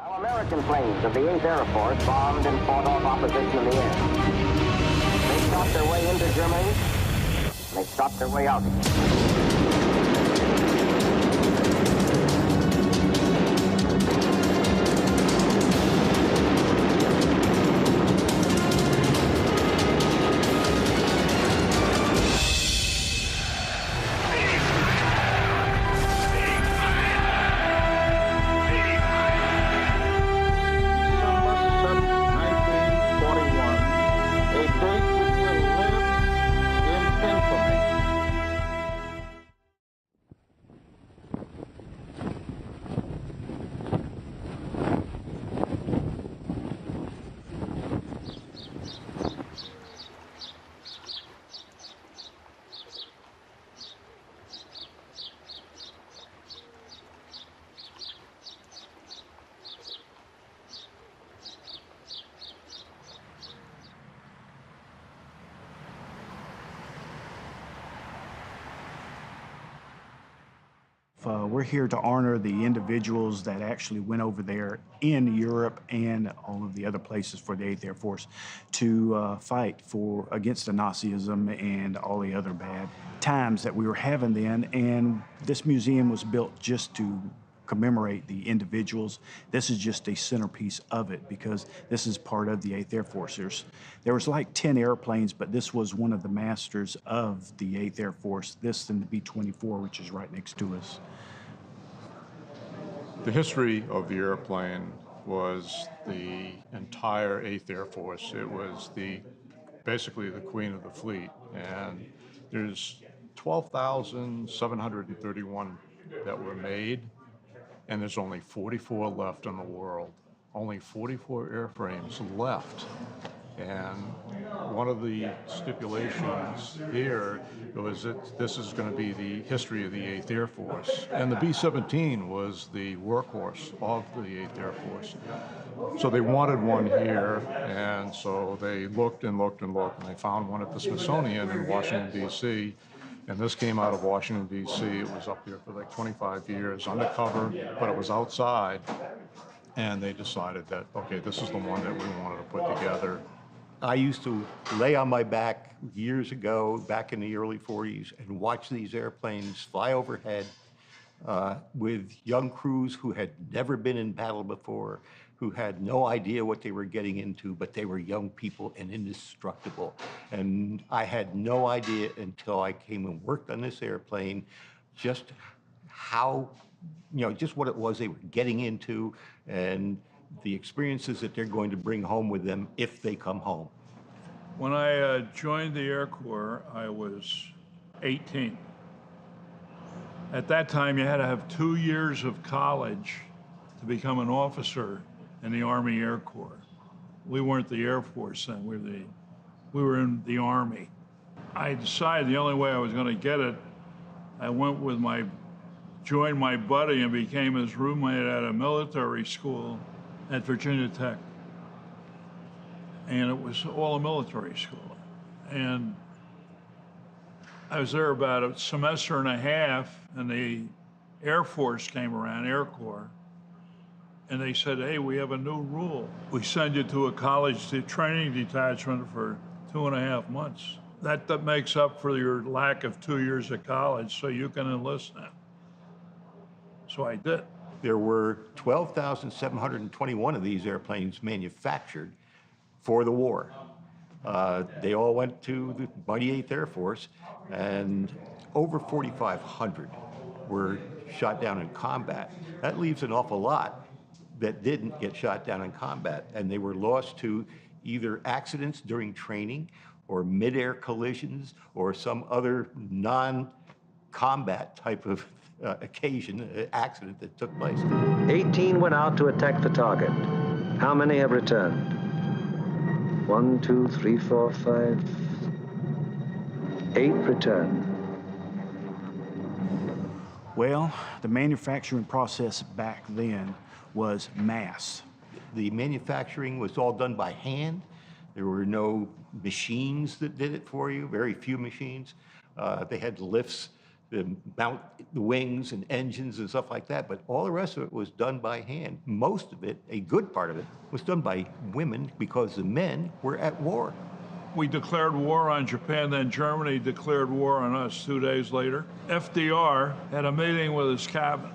While American planes of the 8th Air Force bombed and fought off opposition in the air. They stopped their way into Germany, and they stopped their way out again. We're here to honor the individuals that actually went over there in Europe and all of the other places for the 8th Air Force to fight against the Nazism and all the other bad times that we were having then. And this museum was built just to commemorate the individuals. This is just a centerpiece of it because this is part of the 8th Air Force. There was like 10 airplanes, but this was one of the masters of the 8th Air Force, this and the B-24, which is right next to us. The history of the airplane was the entire 8th Air Force. It was basically the queen of the fleet. And there's 12,731 that were made, and there's only 44 left in the world. Only 44 airframes left. And one of the stipulations here was that this is going to be the history of the 8th Air Force. And the B-17 was the workhorse of the 8th Air Force. So they wanted one here, and so they looked and looked and looked, and they found one at the Smithsonian in Washington, D.C., and this came out of Washington, D.C. It was up there for like 25 years, undercover, but it was outside. And they decided that, okay, this is the one that we wanted to put together. I used to lay on my back years ago, back in the early 40s, and watch these airplanes fly overhead with young crews who had never been in battle before, who had no idea what they were getting into, but they were young people and indestructible. And I had no idea until I came and worked on this airplane just how, just what it was they were getting into and the experiences that they're going to bring home with them if they come home. When I joined the Air Corps, I was 18. At that time, you had to have 2 years of college to become an officer in the Army Air Corps. We weren't the Air Force then, we were in the Army. I decided the only way I was going to get it, I joined my buddy and became his roommate at a military school at Virginia Tech. And it was all a military school. And I was there about a semester and a half, and the Air Force came around, Air Corps, and they said, hey, we have a new rule. We send you to a college training detachment for 2.5 months. That makes up for your lack of 2 years of college, so you can enlist now. So I did. There were 12,721 of these airplanes manufactured for the war. They all went to the mighty 8th Air Force, and over 4,500 were shot down in combat. That leaves an awful lot that didn't get shot down in combat, and they were lost to either accidents during training or mid-air collisions or some other non-combat type of accident that took place. 18 went out to attack the target. How many have returned? 1, 2, 3, 4, 5. 8 returned. Well, the manufacturing process back then was mass. The manufacturing was all done by hand. There were no machines that did it for you, very few machines. They had lifts mount the wings and engines and stuff like that, but all the rest of it was done by hand. Most of it, a good part of it, was done by women because the men were at war. We declared war on Japan, then Germany declared war on us 2 days later. FDR had a meeting with his cabinet.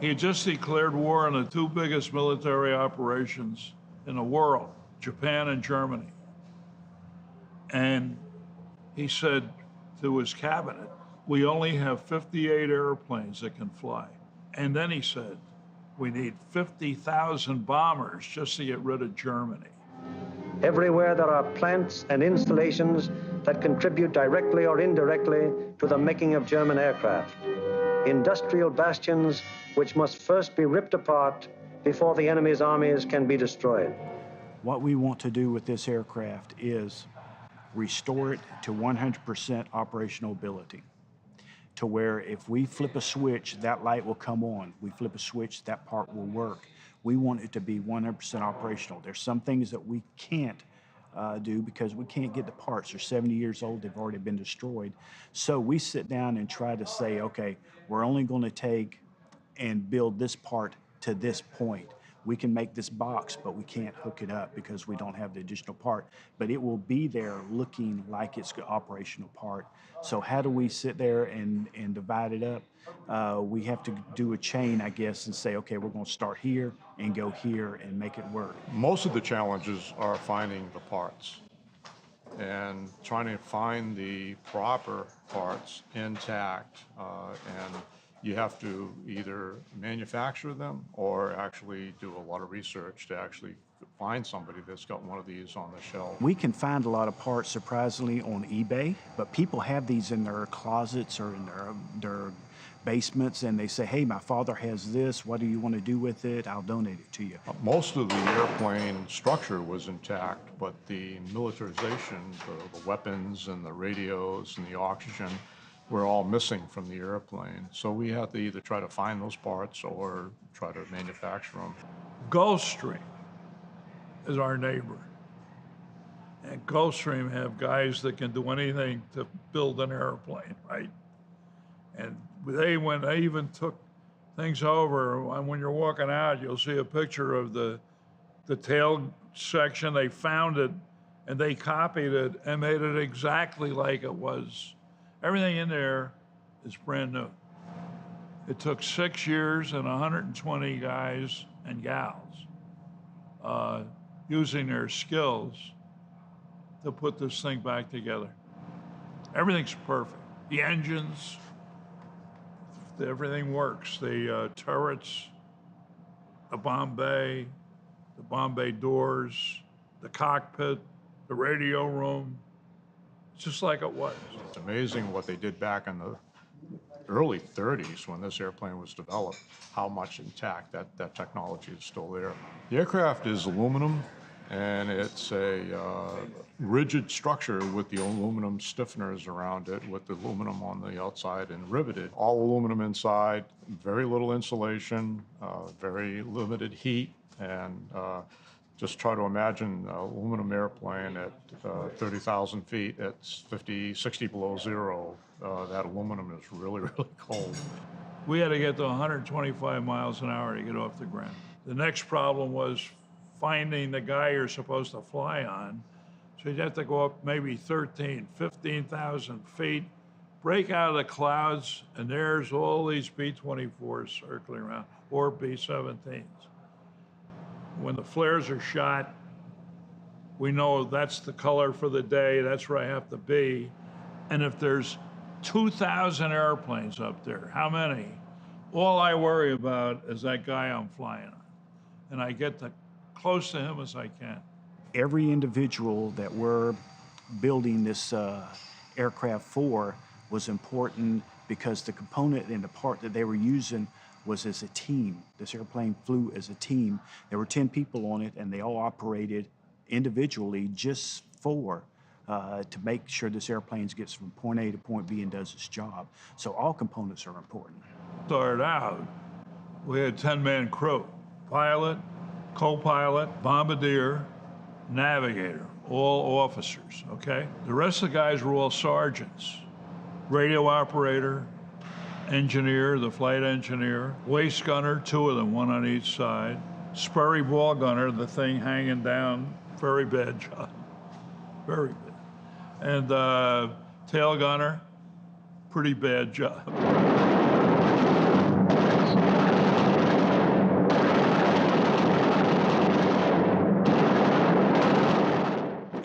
He had just declared war on the two biggest military operations in the world, Japan and Germany. And he said to his cabinet, we only have 58 airplanes that can fly. And then he said, we need 50,000 bombers just to get rid of Germany. Everywhere there are plants and installations that contribute directly or indirectly to the making of German aircraft. Industrial bastions which must first be ripped apart before the enemy's armies can be destroyed. What we want to do with this aircraft is restore it to 100% operational ability, to where if we flip a switch, that light will come on. We flip a switch, that part will work. We want it to be 100% operational. There's some things that we can't do because we can't get the parts. They're 70 years old, they've already been destroyed. So we sit down and try to say, okay, we're only going to take and build this part to this point. We can make this box, but we can't hook it up because we don't have the additional part. But it will be there looking like it's an operational part. So how do we sit there and divide it up? We have to do a chain, I guess, and say, okay, we're going to start here and go here and make it work. Most of the challenges are finding the parts and trying to find the proper parts intact, and you have to either manufacture them or actually do a lot of research to actually find somebody that's got one of these on the shelf. We can find a lot of parts, surprisingly, on eBay, but people have these in their closets or in their basements, and they say, hey, my father has this, what do you want to do with it? I'll donate it to you. Most of the airplane structure was intact, but the militarization, the weapons and the radios and the oxygen were all missing from the airplane. So we have to either try to find those parts or try to manufacture them. Gulfstream is our neighbor. And Gulfstream have guys that can do anything to build an airplane, right? And when they even took things over, and when you're walking out, you'll see a picture of the tail section. They found it and they copied it and made it exactly like it was. Everything in there is brand new. It took 6 years and 120 guys and gals using their skills to put this thing back together. Everything's perfect. The engines, everything works. The turrets, the bomb bay doors, the cockpit, the radio room, just like it was. It's amazing what they did back in the early 30s when this airplane was developed, how much intact that technology is still there. The aircraft is aluminum, and it's a rigid structure with the aluminum stiffeners around it, with the aluminum on the outside and riveted. All aluminum inside, very little insulation, very limited heat, and just try to imagine an aluminum airplane at 30,000 feet, at 50, 60 below zero. That aluminum is really, really cold. We had to get to 125 miles an hour to get off the ground. The next problem was finding the guy you're supposed to fly on. So you'd have to go up maybe 13, 15,000 feet, break out of the clouds, and there's all these B-24s circling around, or B-17s. When the flares are shot, we know that's the color for the day, that's where I have to be. And if there's 2,000 airplanes up there, how many? All I worry about is that guy I'm flying on. And I get to close to him as I can. Every individual that we're building this aircraft for was important because the component and the part that they were using was as a team. This airplane flew as a team. There were 10 people on it, and they all operated individually just to make sure this airplane gets from point A to point B and does its job. So all components are important. Started out, we had 10-man crew, pilot, co-pilot, bombardier, navigator, all officers, okay? The rest of the guys were all sergeants, radio operator, engineer, the flight engineer, waist gunner, two of them, one on each side, Sperry ball gunner, the thing hanging down, very bad job, very bad. And tail gunner, pretty bad job.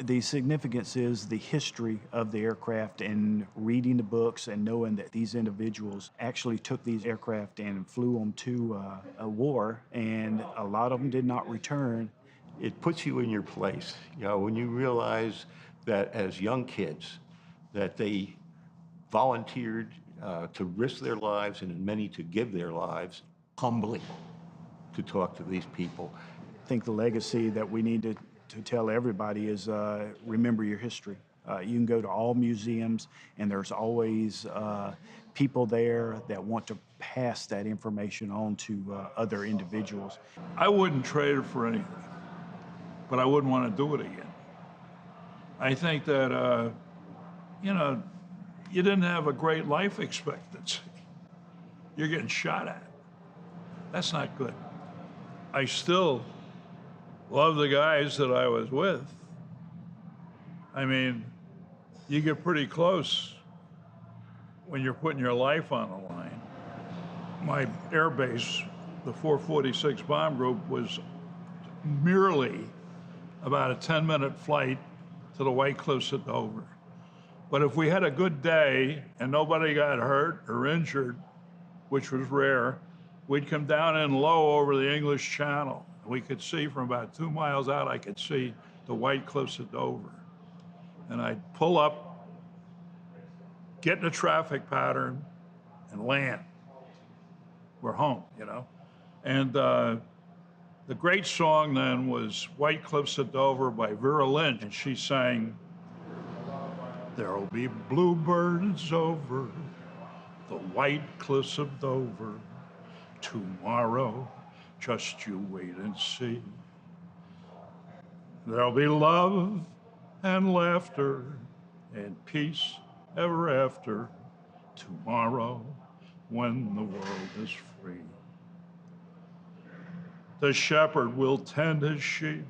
The significance is the history of the aircraft and reading the books and knowing that these individuals actually took these aircraft and flew them to a war, and a lot of them did not return. It puts you in your place, when you realize that as young kids, that they volunteered to risk their lives and many to give their lives humbly to talk to these people. I think the legacy that we need to tell everybody is remember your history. You can go to all museums, and there's always people there that want to pass that information on to other individuals. I wouldn't trade it for anything, but I wouldn't want to do it again. I think that, you didn't have a great life expectancy. You're getting shot at. That's not good. I still love the guys that I was with. I mean, you get pretty close when you're putting your life on the line. My air base, the 446 Bomb Group, was merely about a 10-minute flight to the White Cliffs at Dover. But if we had a good day and nobody got hurt or injured, which was rare, we'd come down in low over the English Channel. We could see from about 2 miles out, I could see the White Cliffs at Dover. And I'd pull up, get in a traffic pattern, and land. We're home, And the great song then was White Cliffs at Dover by Vera Lynch. And she sang, "There'll be bluebirds over the White Cliffs of Dover tomorrow. Just you wait and see. There'll be love and laughter and peace ever after tomorrow when the world is free. The shepherd will tend his sheep.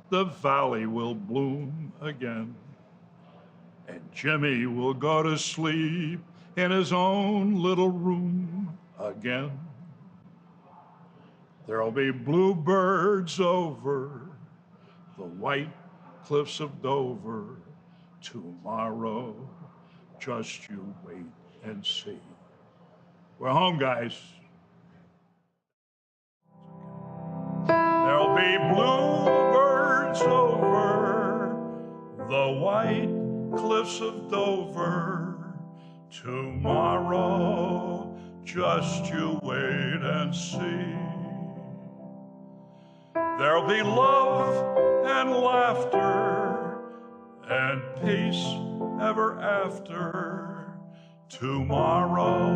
The valley will bloom again. And Jimmy will go to sleep in his own little room again. There'll be bluebirds over the White Cliffs of Dover tomorrow. Just you wait and see." We're home, guys. There'll be bluebirds over the White Cliffs of Dover tomorrow. Just you wait and see. There'll be love and laughter and peace ever after tomorrow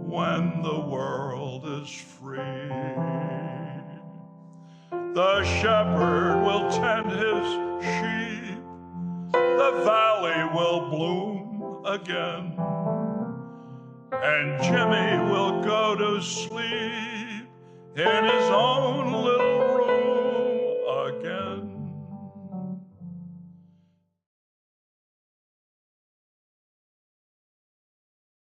when the world is free. The shepherd will tend his sheep. The valley will bloom again. And Jimmy will go to sleep in his own little